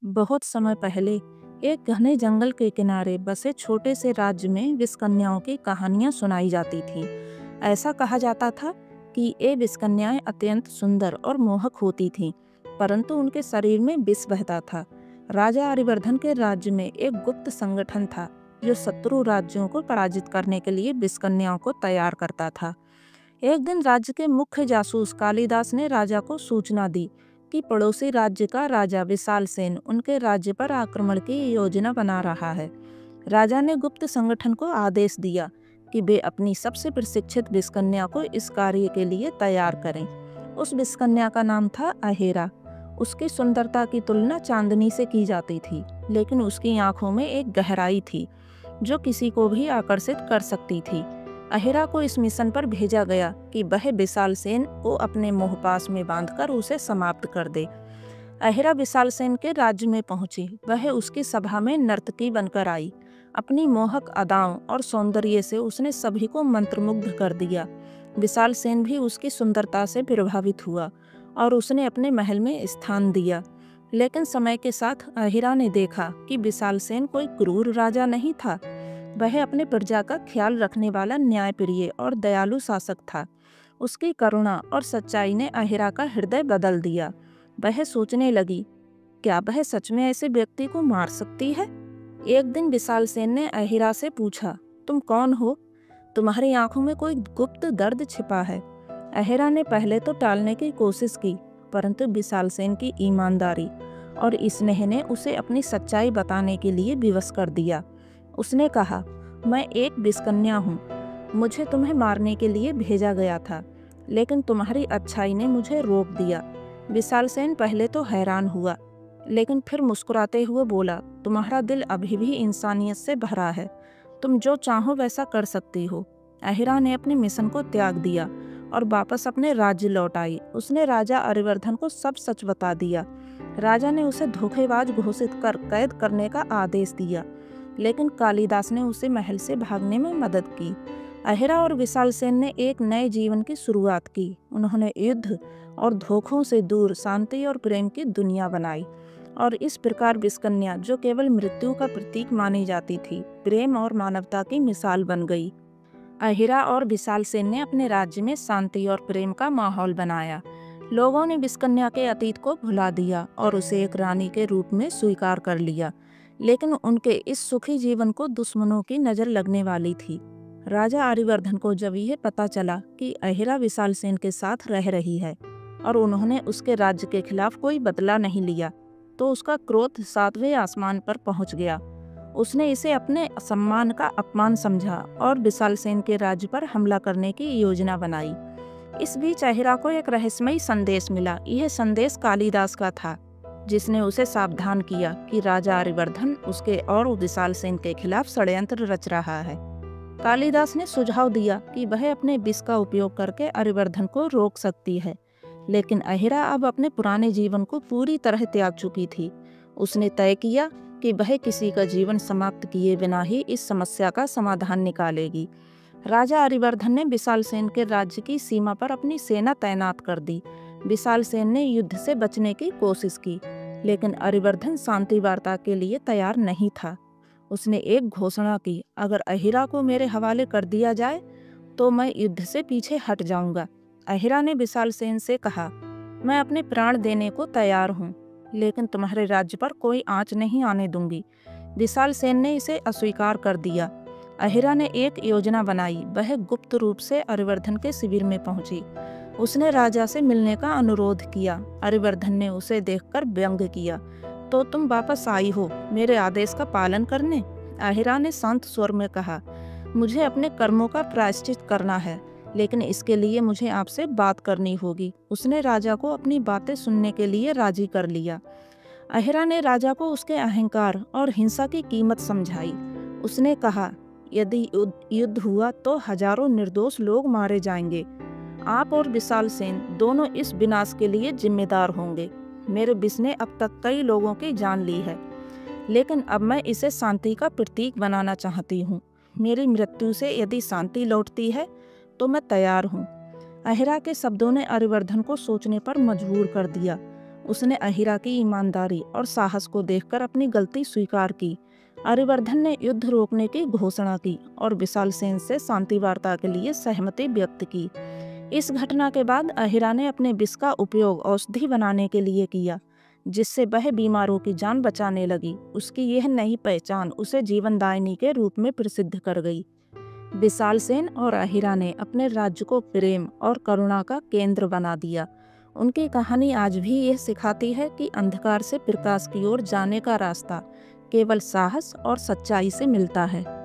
बहुत समय पहले एक घने जंगल के किनारे बसे छोटे से राज्य में विषकन्याओं की कहानियां सुनाई जाती थीं। ऐसा कहा जाता था कि ये विषकन्याएं अत्यंत सुंदर और मोहक होती थीं, परंतु उनके शरीर में विष बहता था। राजा अरिवर्धन के राज्य में एक गुप्त संगठन था जो शत्रु राज्यों को पराजित करने के लिए विषकन्याओं को तैयार करता था। एक दिन राज्य के मुख्य जासूस कालिदास ने राजा को सूचना दी कि पड़ोसी राज्य का राजा विशाल सेन उनके राज्य पर आक्रमण की योजना बना रहा है। राजा ने गुप्त संगठन को आदेश दिया कि वे अपनी सबसे प्रशिक्षित विषकन्या को इस कार्य के लिए तैयार करें। उस विषकन्या का नाम था अहेरा। उसकी सुंदरता की तुलना चांदनी से की जाती थी, लेकिन उसकी आंखों में एक गहराई थी जो किसी को भी आकर्षित कर सकती थी। अहिरा को इस मिशन पर भेजा गया कि वह विशाल सेन को अपने मोहपास में बांधकर उसे समाप्त कर दे। अहिरा विशाल सेन के राज्य में पहुंची। वह उसकी सभा में नर्तकी बनकर आई। अपनी मोहक अदाओं और सौंदर्य से उसने सभी को मंत्रमुग्ध कर दिया। विशाल सेन भी उसकी सुंदरता से प्रभावित हुआ और उसने अपने महल में स्थान दिया। लेकिन समय के साथ अहिरा ने देखा कि विशाल सेन कोई क्रूर राजा नहीं था। वह अपने प्रजा का ख्याल रखने वाला न्यायप्रिय और दयालु शासक था। उसकी करुणा और सच्चाई ने अहिरा का हृदय बदल दिया। वह सोचने लगी, क्या वह सच में ऐसे व्यक्ति को मार सकती है? एक दिन विशाल सेन ने अहिरा से पूछा, तुम कौन हो? तुम्हारी आंखों में कोई गुप्त दर्द छिपा है। अहिरा ने पहले तो टालने की कोशिश की, परंतु विशाल सेन की ईमानदारी और स्नेह ने उसे अपनी सच्चाई बताने के लिए विवश कर दिया। उसने कहा, मैं एक विषकन्या हूँ। मुझे तुम्हें मारने के लिए भेजा गया था, लेकिन तुम्हारी अच्छाई ने मुझे रोक दिया। विशाल सेन पहले तो हैरान हुआ, लेकिन फिर मुस्कुराते हुए बोला, तुम्हारा दिल अभी भी इंसानियत से भरा है। तुम जो चाहो वैसा कर सकती हो। अहिरा ने अपने मिशन को त्याग दिया और वापस अपने राज्य लौट आई। उसने राजा अरिवर्धन को सब सच बता दिया। राजा ने उसे धोखेबाज घोषित कर कैद करने का आदेश दिया, लेकिन कालिदास ने उसे महल से भागने में मदद की। अहिरा और विशाल सेन ने एक नए जीवन की शुरुआत की। उन्होंने युद्ध और धोखों से दूर शांति और प्रेम की दुनिया बनाई, और इस प्रकार विषकन्या, जो केवल मृत्यु का प्रतीक मानी जाती थी, प्रेम और मानवता की मिसाल बन गई। अहिरा और विशाल सेन ने अपने राज्य में शांति और प्रेम का माहौल बनाया। लोगों ने विषकन्या के अतीत को भुला दिया और उसे एक रानी के रूप में स्वीकार कर लिया, लेकिन उनके इस सुखी जीवन को दुश्मनों की नज़र लगने वाली थी। राजा अरिवर्धन को जब यह पता चला कि अहिरा विशाल सेन के साथ रह रही है और उन्होंने उसके राज्य के खिलाफ कोई बदला नहीं लिया, तो उसका क्रोध सातवें आसमान पर पहुंच गया। उसने इसे अपने सम्मान का अपमान समझा और विशाल सेन के राज्य पर हमला करने की योजना बनाई। इस बीच अहिरा को एक रहस्यमयी संदेश मिला। यह संदेश कालिदास का था, जिसने उसे सावधान किया कि राजा अरिवर्धन उसके और विशाल सेन के खिलाफ षड्यंत्र रच रहा है। कालिदास ने सुझाव दिया कि वह अपने विष का उपयोग करके अरिवर्धन को रोक सकती है, लेकिन अहिरा अब अपने पुराने जीवन को पूरी तरह त्याग चुकी थी। उसने तय किया कि वह किसी का जीवन समाप्त किए बिना ही इस समस्या का समाधान निकालेगी। राजा अरिवर्धन ने विशाल सेन के राज्य की सीमा पर अपनी सेना तैनात कर दी। विशाल सेन ने युद्ध से बचने की कोशिश की, लेकिन अरिवर्धन शांति वार्ता के लिए तैयार नहीं था। उसने एक घोषणा की, अगर अहिरा को मेरे हवाले कर दिया जाए तो मैं युद्ध से पीछे हट जाऊंगा। अहिरा ने विशाल सेन से कहा, मैं अपने प्राण देने को तैयार हूँ, लेकिन तुम्हारे राज्य पर कोई आंच नहीं आने दूंगी। विशाल सेन ने इसे अस्वीकार कर दिया। अहिरा ने एक योजना बनाई। वह गुप्त रूप से अरिवर्धन के शिविर में पहुंची। उसने राजा से मिलने का अनुरोध किया। अरिवर्धन ने उसे देखकर व्यंग किया, तो तुम वापस आई हो मेरे आदेश का पालन करने? अहिरा ने शांत स्वर में कहा, मुझे अपने कर्मों का प्रायश्चित करना है, लेकिन इसके लिए मुझे आपसे बात करनी होगी। उसने राजा को अपनी बातें सुनने के लिए राजी कर लिया। अहिरा ने राजा को उसके अहंकार और हिंसा की कीमत समझाई। उसने कहा, यदि युद्ध हुआ तो हजारों निर्दोष लोग मारे जाएंगे। आप और विशाल सेन दोनों इस विनाश के लिए जिम्मेदार होंगे। मेरे विष ने अब तक कई लोगों की जान ली है, लेकिन अब मैं इसे शांति का प्रतीक बनाना चाहती हूँ। मेरी मृत्यु से यदि शांति लौटती है तो मैं तैयार हूँ। अहिरा के शब्दों ने अरिवर्धन को सोचने पर मजबूर कर दिया। उसने अहिरा की ईमानदारी और साहस को देखकर अपनी गलती स्वीकार की। अरिवर्धन ने युद्ध रोकने की घोषणा की और विशाल सेन से शांति वार्ता के लिए सहमति व्यक्त की। इस घटना के बाद अहिरा ने अपने विष का उपयोग औषधि बनाने के लिए किया, जिससे वह बीमारों की जान बचाने लगी। उसकी यह नई पहचान उसे जीवनदायिनी के रूप में प्रसिद्ध कर गई। विशाल सेन और अहिरा ने अपने राज्य को प्रेम और करुणा का केंद्र बना दिया। उनकी कहानी आज भी यह सिखाती है कि अंधकार से प्रकाश की ओर जाने का रास्ता केवल साहस और सच्चाई से मिलता है।